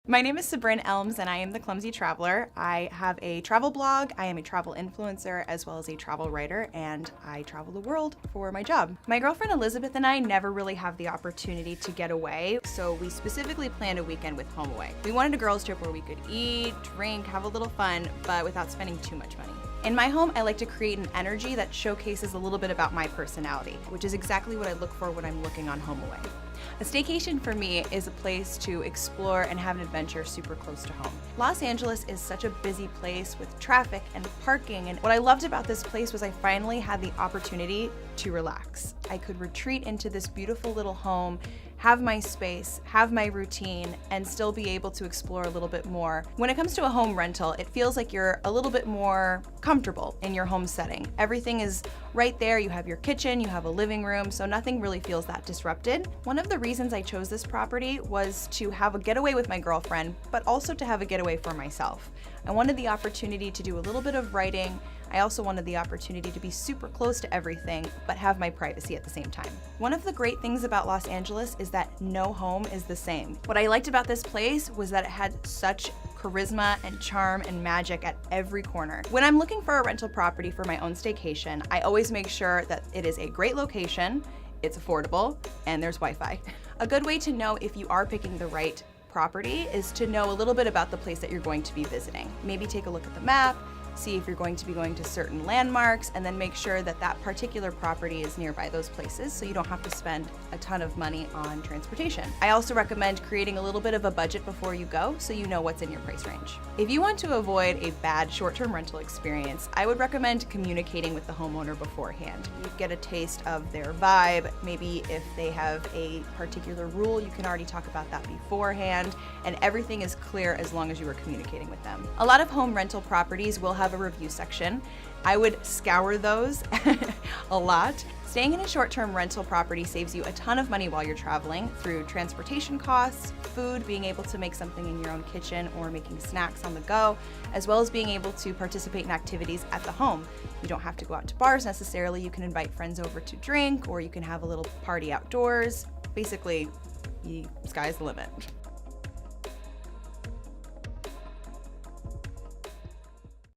My name is Sebrin Elms and I am the Clumsy Traveler. I have a travel blog, I am a travel influencer, as well as a travel writer, and I travel the world for my job. My girlfriend Elizabeth and I never really have the opportunity to get away, so we specifically planned a weekend with HomeAway. We wanted a girls trip where we could eat, drink, have a little fun, but without spending too much money. In my home, I like to create an energy that showcases a little bit about my personality, which is exactly what I look for when I'm looking on HomeAway. A staycation for me is a place to explore and have an adventure super close to home. Los Angeles is such a busy place with traffic and parking, and what I loved about this place was I finally had the opportunity to relax. I could retreat into this beautiful little home, have my space, have my routine, and still be able to explore a little bit more. When it comes to a home rental, it feels like you're a little bit more comfortable in your home setting. Everything is right there. You have your kitchen, you have a living room, so nothing really feels that disrupted. One of the reasons I chose this property was to have a getaway with my girlfriend, but also to have a getaway for myself. I wanted the opportunity to do a little bit of writing. I also wanted the opportunity to be super close to everything, but have my privacy at the same time. One of the great things about Los Angeles is that no home is the same. What I liked about this place was that it had such charisma and charm and magic at every corner. When I'm looking for a rental property for my own staycation, I always make sure that it is a great location, it's affordable, and there's Wi-Fi. A good way to know if you are picking the right property is to know a little bit about the place that you're going to be visiting. Maybe take a look at the map, see if you're going to be going to certain landmarks, and then make sure that that particular property is nearby those places so you don't have to spend a ton of money on transportation. I also recommend creating a little bit of a budget before you go so you know what's in your price range. If you want to avoid a bad short-term rental experience, I would recommend communicating with the homeowner beforehand. You get a taste of their vibe. Maybe if they have a particular rule, you can already talk about that beforehand, and everything is clear as long as you are communicating with them. A lot of home rental properties will have a review section. I would scour those a lot. Staying in a short-term rental property saves you a ton of money while you're traveling through transportation costs, food, being able to make something in your own kitchen or making snacks on the go, as well as being able to participate in activities at the home. You don't have to go out to bars necessarily. You can invite friends over to drink, or you can have a little party outdoors. Basically, the sky's the limit.